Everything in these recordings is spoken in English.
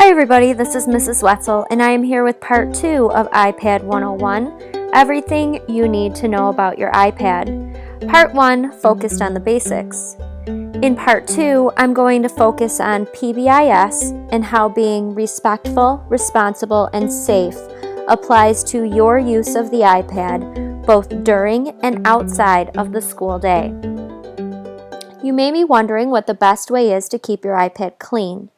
Hi everybody, this is Mrs. Wetzel and I am here with part 2 of iPad 101, Everything You Need to Know About Your iPad. Part 1 focused on the basics. In part 2, I'm going to focus on PBIS and how being respectful, responsible, and safe applies to your use of the iPad both during and outside of the school day. You may be wondering what the best way is to keep your iPad clean.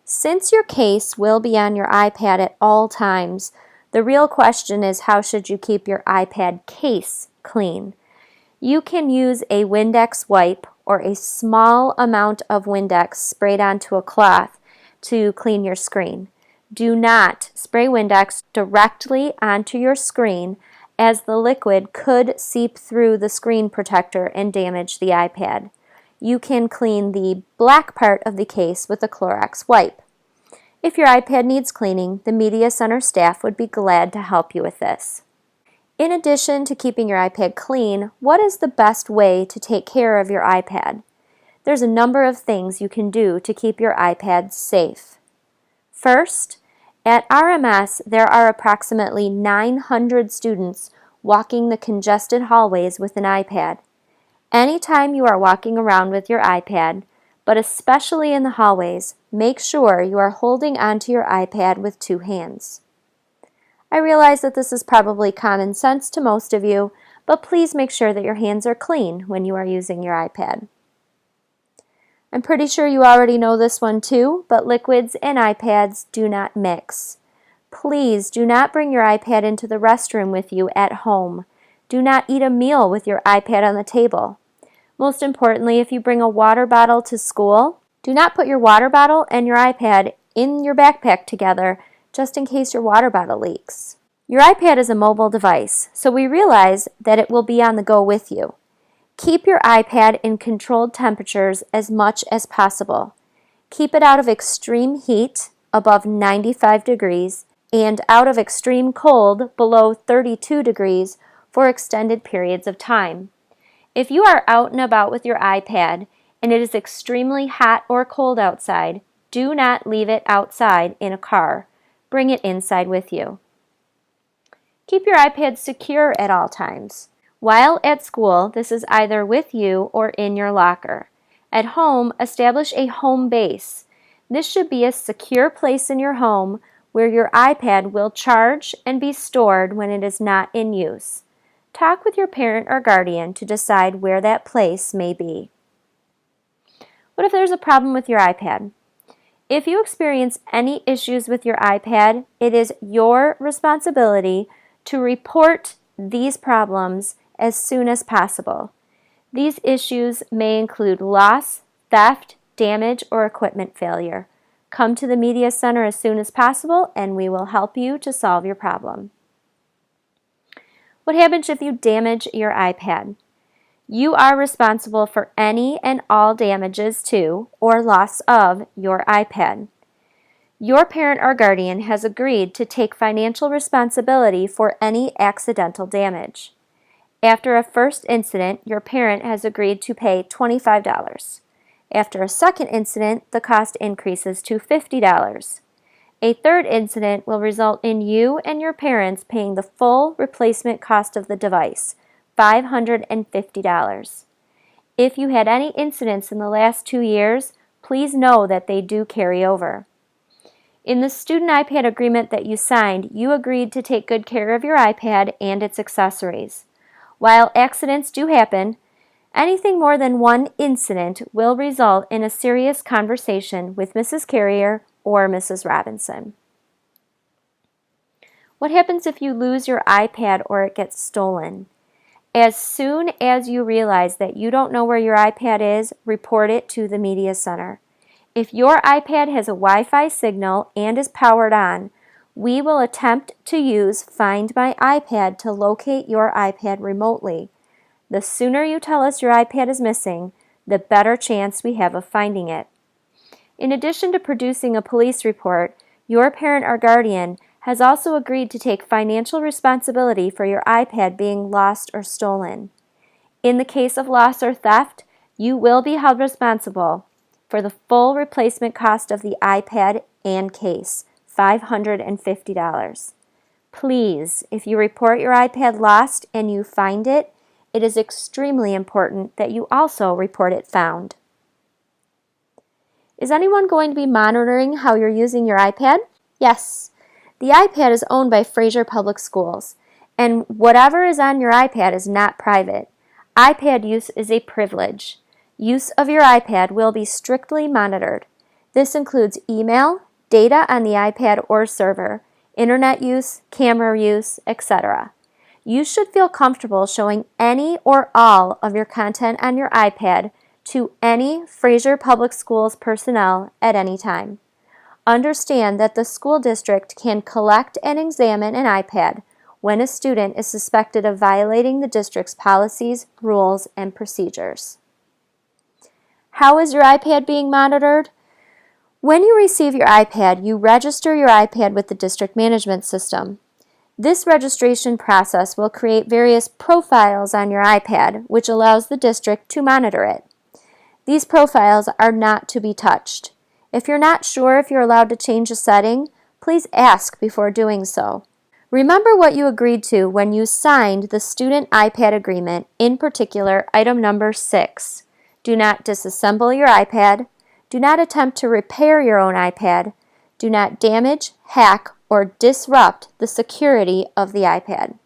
Since your case will be on your iPad at all times, the real question is how should you keep your iPad case clean? You can use a Windex wipe or a small amount of Windex sprayed onto a cloth to clean your screen. Do not spray Windex directly onto your screen as the liquid could seep through the screen protector and damage the iPad. You can clean the black part of the case with a Clorox wipe. If your iPad needs cleaning, the Media Center staff would be glad to help you with this. In addition to keeping your iPad clean, what is the best way to take care of your iPad? There's a number of things you can do to keep your iPad safe. First, at RMS, there are approximately 900 students walking the congested hallways with an iPad. Anytime you are walking around with your iPad, but especially in the hallways, make sure you are holding onto your iPad with two hands. I realize that this is probably common sense to most of you, but please make sure that your hands are clean when you are using your iPad. I'm pretty sure you already know this one too, but liquids and iPads do not mix. Please do not bring your iPad into the restroom with you at home. Do not eat a meal with your iPad on the table. Most importantly, if you bring a water bottle to school, do not put your water bottle and your iPad in your backpack together just in case your water bottle leaks. Your iPad is a mobile device, so we realize that it will be on the go with you. Keep your iPad in controlled temperatures as much as possible. Keep it out of extreme heat, above 95 degrees, and out of extreme cold, below 32 degrees, for extended periods of time. If you are out and about with your iPad and it is extremely hot or cold outside, do not leave it outside in a car. Bring it inside with you. Keep your iPad secure at all times. While at school, this is either with you or in your locker. At home, establish a home base. This should be a secure place in your home where your iPad will charge and be stored when it is not in use. Talk with your parent or guardian to decide where that place may be. What if there's a problem with your iPad? If you experience any issues with your iPad, it is your responsibility to report these problems as soon as possible. These issues may include loss, theft, damage, or equipment failure. Come to the Media Center as soon as possible and we will help you to solve your problem. What happens if you damage your iPad? You are responsible for any and all damages to or loss of your iPad. Your parent or guardian has agreed to take financial responsibility for any accidental damage. After a first incident, your parent has agreed to pay $25. After a second incident, the cost increases to $50. A third incident will result in you and your parents paying the full replacement cost of the device, $550. If you had any incidents in the last 2 years, please know that they do carry over. In the student iPad agreement that you signed, you agreed to take good care of your iPad and its accessories. While accidents do happen, anything more than one incident will result in a serious conversation with Mrs. Carrier or Mrs. Robinson. What happens if you lose your iPad or it gets stolen? As soon as you realize that you don't know where your iPad is, report it to the Media Center. If your iPad has a Wi-Fi signal and is powered on, we will attempt to use Find My iPad to locate your iPad remotely. The sooner you tell us your iPad is missing, the better chance we have of finding it. In addition to producing a police report, your parent or guardian has also agreed to take financial responsibility for your iPad being lost or stolen. In the case of loss or theft, you will be held responsible for the full replacement cost of the iPad and case, $550. Please, if you report your iPad lost and you find it, it is extremely important that you also report it found. Is anyone going to be monitoring how you're using your iPad? Yes. The iPad is owned by Fraser Public Schools, and whatever is on your iPad is not private. iPad use is a privilege. Use of your iPad will be strictly monitored. This includes email, data on the iPad or server, internet use, camera use, etc. You should feel comfortable showing any or all of your content on your iPad to any Fraser Public Schools personnel at any time. Understand that the school district can collect and examine an iPad when a student is suspected of violating the district's policies, rules, and procedures. How is your iPad being monitored? When you receive your iPad, you register your iPad with the district management system. This registration process will create various profiles on your iPad, which allows the district to monitor it. These profiles are not to be touched. If you're not sure if you're allowed to change a setting, please ask before doing so. Remember what you agreed to when you signed the student iPad agreement, in particular item number 6. Do not disassemble your iPad. Do not attempt to repair your own iPad. Do not damage, hack, or disrupt the security of the iPad.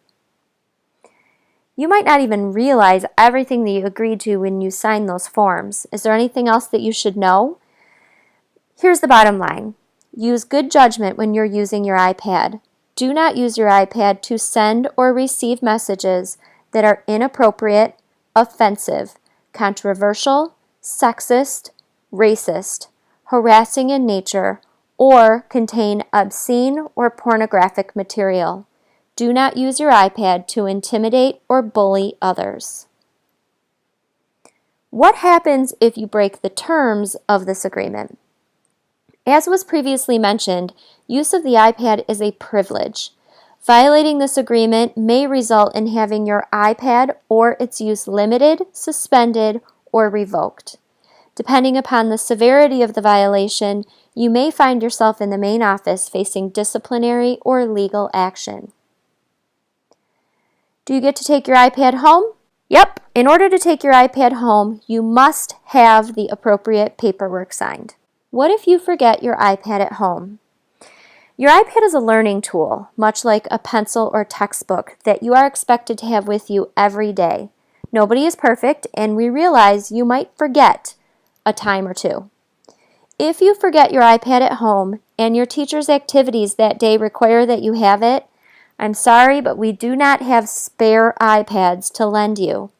You might not even realize everything that you agreed to when you signed those forms. Is there anything else that you should know? Here's the bottom line. Use good judgment when you're using your iPad. Do not use your iPad to send or receive messages that are inappropriate, offensive, controversial, sexist, racist, harassing in nature, or contain obscene or pornographic material. Do not use your iPad to intimidate or bully others. What happens if you break the terms of this agreement? As was previously mentioned, use of the iPad is a privilege. Violating this agreement may result in having your iPad or its use limited, suspended, or revoked. Depending upon the severity of the violation, you may find yourself in the main office facing disciplinary or legal action. Do you get to take your iPad home? Yep. In order to take your iPad home, you must have the appropriate paperwork signed. What if you forget your iPad at home? Your iPad is a learning tool, much like a pencil or textbook, that you are expected to have with you every day. Nobody is perfect, and we realize you might forget a time or two. If you forget your iPad at home and your teacher's activities that day require that you have it, I'm sorry, but we do not have spare iPads to lend you.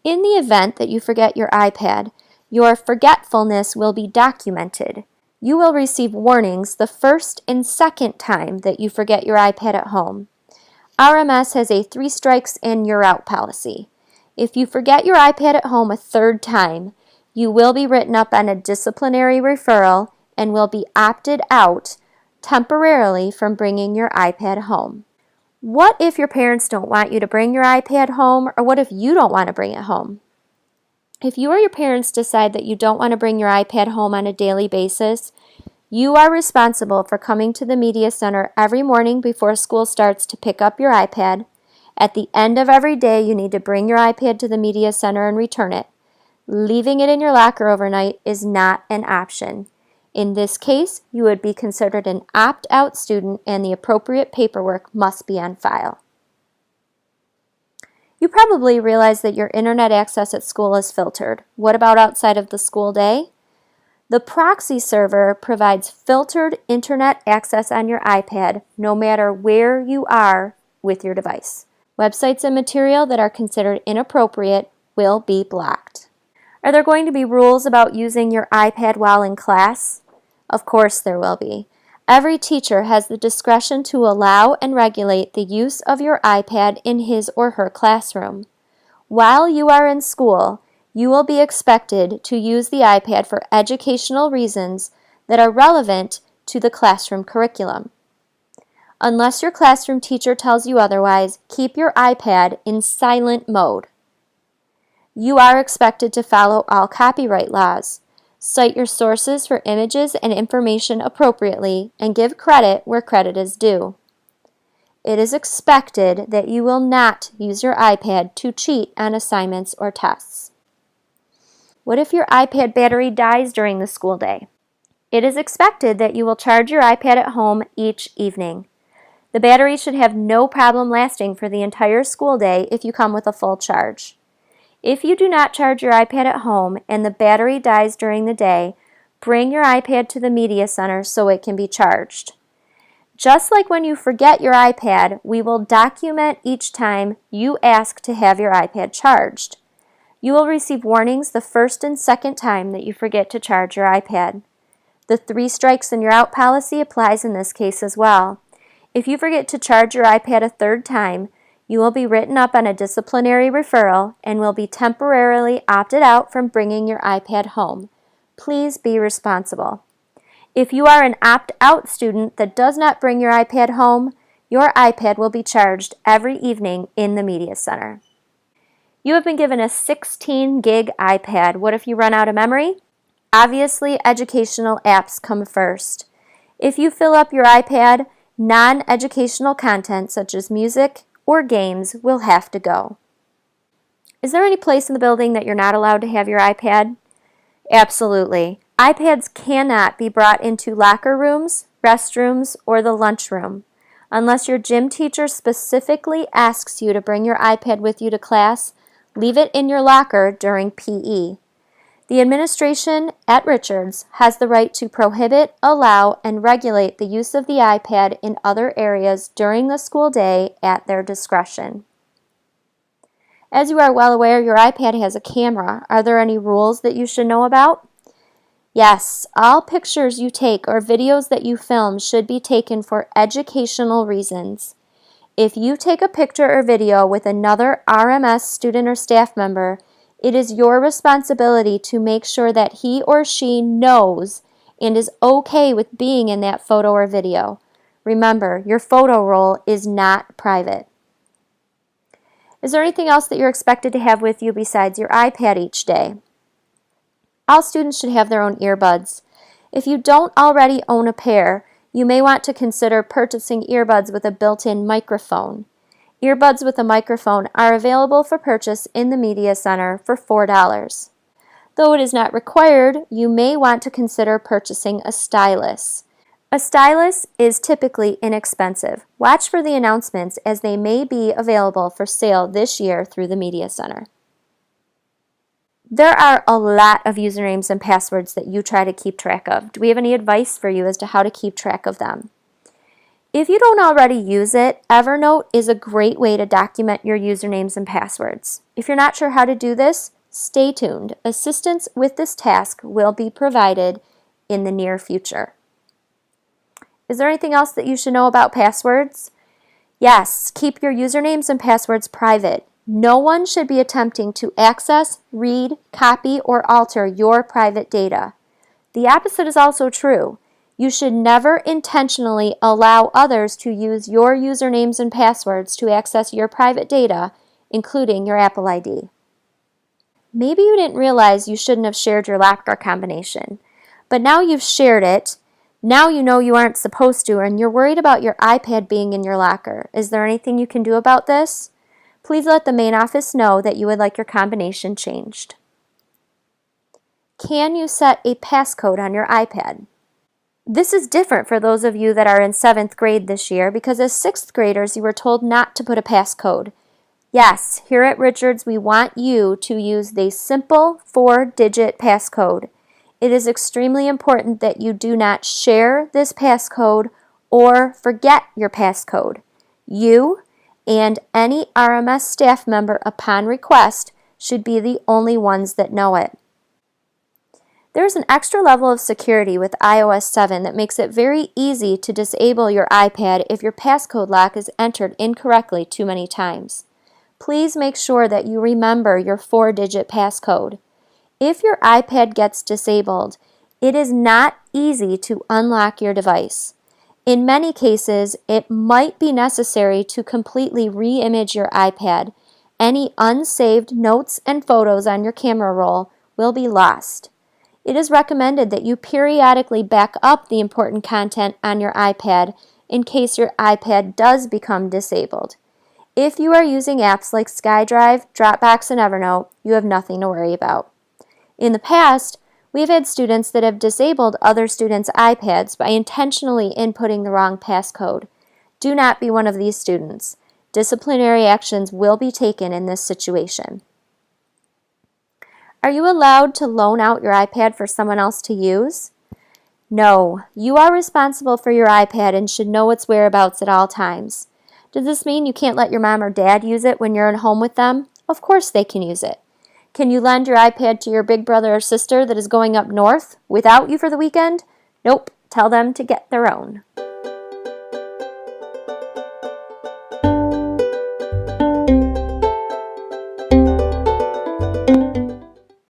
In the event that you forget your iPad, your forgetfulness will be documented. You will receive warnings the first and second time that you forget your iPad at home. RMS has a 3 strikes and you're out policy. If you forget your iPad at home a third time, you will be written up on a disciplinary referral and will be opted out temporarily from bringing your iPad home. What if your parents don't want you to bring your iPad home, or what if you don't want to bring it home? If you or your parents decide that you don't want to bring your iPad home on a daily basis, you are responsible for coming to the media center every morning before school starts to pick up your iPad. At the end of every day, you need to bring your iPad to the media center and return it. Leaving it in your locker overnight is not an option. In this case, you would be considered an opt-out student and the appropriate paperwork must be on file. You probably realize that your internet access at school is filtered. What about outside of the school day? The proxy server provides filtered internet access on your iPad no matter where you are with your device. Websites and material that are considered inappropriate will be blocked. Are there going to be rules about using your iPad while in class? Of course there will be. Every teacher has the discretion to allow and regulate the use of your iPad in his or her classroom. While you are in school, you will be expected to use the iPad for educational reasons that are relevant to the classroom curriculum. Unless your classroom teacher tells you otherwise, keep your iPad in silent mode. You are expected to follow all copyright laws. Cite your sources for images and information appropriately and give credit where credit is due. It is expected that you will not use your iPad to cheat on assignments or tests. What if your iPad battery dies during the school day? It is expected that you will charge your iPad at home each evening. The battery should have no problem lasting for the entire school day if you come with a full charge. If you do not charge your iPad at home and the battery dies during the day, bring your iPad to the media center so it can be charged. Just like when you forget your iPad, we will document each time you ask to have your iPad charged. You will receive warnings the first and second time that you forget to charge your iPad. The 3 strikes and you're out policy applies in this case as well. If you forget to charge your iPad a 3rd time, you will be written up on a disciplinary referral and will be temporarily opted out from bringing your iPad home. Please be responsible. If you are an opt-out student that does not bring your iPad home, your iPad will be charged every evening in the media center. You have been given a 16 gig iPad. What if you run out of memory? Obviously, educational apps come first. If you fill up your iPad, non-educational content such as music or games will have to go. Is there any place in the building that you're not allowed to have your iPad? Absolutely. iPads cannot be brought into locker rooms, restrooms, or the lunchroom. Unless your gym teacher specifically asks you to bring your iPad with you to class, leave it in your locker during PE. The administration at Richards has the right to prohibit, allow, and regulate the use of the iPad in other areas during the school day at their discretion. As you are well aware, your iPad has a camera. Are there any rules that you should know about? Yes, all pictures you take or videos that you film should be taken for educational reasons. If you take a picture or video with another RMS student or staff member, it is your responsibility to make sure that he or she knows and is okay with being in that photo or video. Remember, your photo roll is not private. Is there anything else that you're expected to have with you besides your iPad each day? All students should have their own earbuds. If you don't already own a pair, you may want to consider purchasing earbuds with a built-in microphone. Earbuds with a microphone are available for purchase in the Media Center for $4. Though it is not required, you may want to consider purchasing a stylus. A stylus is typically inexpensive. Watch for the announcements as they may be available for sale this year through the Media Center. There are a lot of usernames and passwords that you try to keep track of. Do we have any advice for you as to how to keep track of them? If you don't already use it, Evernote is a great way to document your usernames and passwords. If you're not sure how to do this, stay tuned. Assistance with this task will be provided in the near future. Is there anything else that you should know about passwords? Yes, keep your usernames and passwords private. No one should be attempting to access, read, copy, or alter your private data. The opposite is also true. You should never intentionally allow others to use your usernames and passwords to access your private data, including your Apple ID. Maybe you didn't realize you shouldn't have shared your locker combination, but now you've shared it. Now you know you aren't supposed to, and you're worried about your iPad being in your locker. Is there anything you can do about this? Please let the main office know that you would like your combination changed. Can you set a passcode on your iPad? This is different for those of you that are in 7th grade this year because as 6th graders you were told not to put a passcode. Yes, here at Richards we want you to use the simple 4-digit passcode. It is extremely important that you do not share this passcode or forget your passcode. You and any RMS staff member upon request should be the only ones that know it. There is an extra level of security with iOS 7 that makes it very easy to disable your iPad if your passcode lock is entered incorrectly too many times. Please make sure that you remember your 4-digit passcode. If your iPad gets disabled, it is not easy to unlock your device. In many cases, it might be necessary to completely re-image your iPad. Any unsaved notes and photos on your camera roll will be lost. It is recommended that you periodically back up the important content on your iPad in case your iPad does become disabled. If you are using apps like SkyDrive, Dropbox, and Evernote, you have nothing to worry about. In the past, we've had students that have disabled other students' iPads by intentionally inputting the wrong passcode. Do not be one of these students. Disciplinary actions will be taken in this situation. Are you allowed to loan out your iPad for someone else to use? No, you are responsible for your iPad and should know its whereabouts at all times. Does this mean you can't let your mom or dad use it when you're at home with them? Of course they can use it. Can you lend your iPad to your big brother or sister that is going up north without you for the weekend? Nope, tell them to get their own.